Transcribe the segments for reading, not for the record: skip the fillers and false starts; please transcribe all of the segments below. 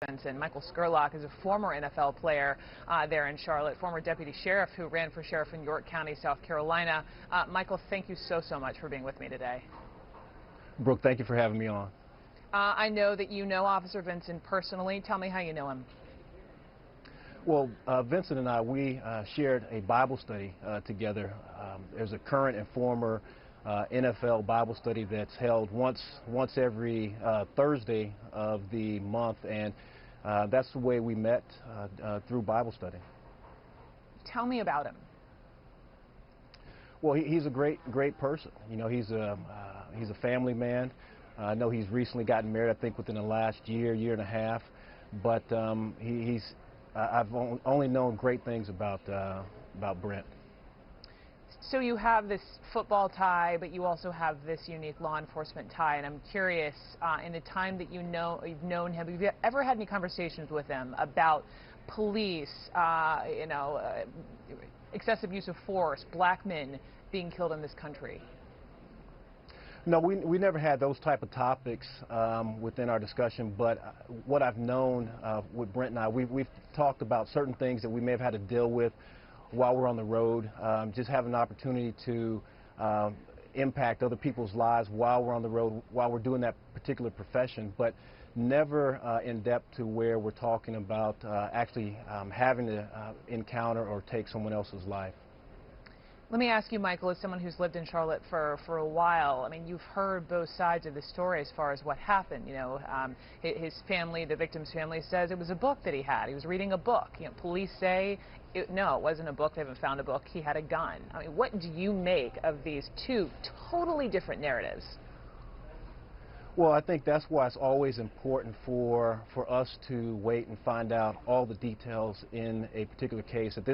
Vincent. Michael Scurlock is a former NFL player there in Charlotte, former deputy sheriff who ran for sheriff in York County, South Carolina. Michael, thank you so much for being with me today. Brooke, thank you for having me on. I know that you know Officer Vincent personally. Tell me how you know him. Well, Vincent and I, we shared a Bible study together. There's a current and former NFL Bible study that's held once every Thursday of the month, and that's the way we met through Bible study. Tell me about him. Well, he's a great person. You know, he's a family man. I know he's recently gotten married, I think within the last year and a half, but I've only known great things about Brent. So you have this football tie, but you also have this unique law enforcement tie, and I'm curious, in the time that you've known him, have you ever had any conversations with him about police, excessive use of force, black men being killed in this country? No, we never had those type of topics within our discussion, but what I've known with Brent and I, we've talked about certain things that we may have had to deal with while we're on the road, just having an opportunity to impact other people's lives while we're on the road, while we're doing that particular profession, but never in depth to where we're talking about actually having to encounter or take someone else's life. Let me ask you, Michael, as someone who's lived in Charlotte for a while, I mean, you've heard both sides of the story as far as what happened. You know, his family, the victim's family, says it was a book that he had. He was reading a book. You know, police say, no, it wasn't a book. They haven't found a book. He had a gun. I mean, what do you make of these two totally different narratives? Well, I think that's why it's always important for us to wait and find out all the details in a particular case. At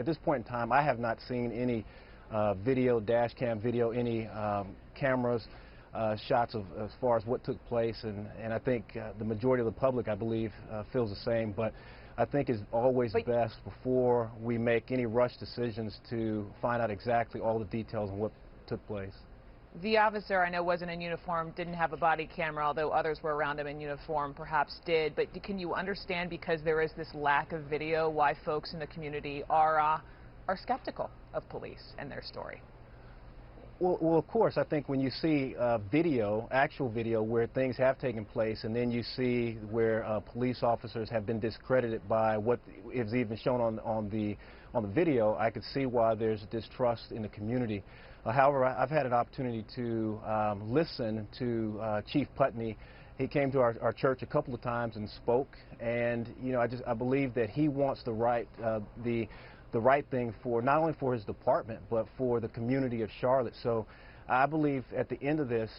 this point in time, I have not seen any video, dash cam video, any cameras, shots of as far as what took place, and I think the majority of the public, I believe, feels the same. But I think it's always best before we make any rush decisions to find out exactly all the details of what took place. The officer, I know, wasn't in uniform, didn't have a body camera, although others were around him in uniform perhaps did. But can you understand, because there is this lack of video, why folks in the community are skeptical of police and their story? Well, of course, I think when you see video, actual video, where things have taken place, and then you see where police officers have been discredited by what is even shown on the video, I could see why there's distrust in the community. However, I've had an opportunity to listen to Chief Putney. He came to our church a couple of times and spoke, and you know, I believe that he wants the right thing for not only for his department but for the community of Charlotte. So I believe at the end of this,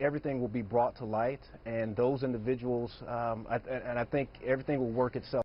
everything will be brought to light, and those individuals, and I think everything will work itself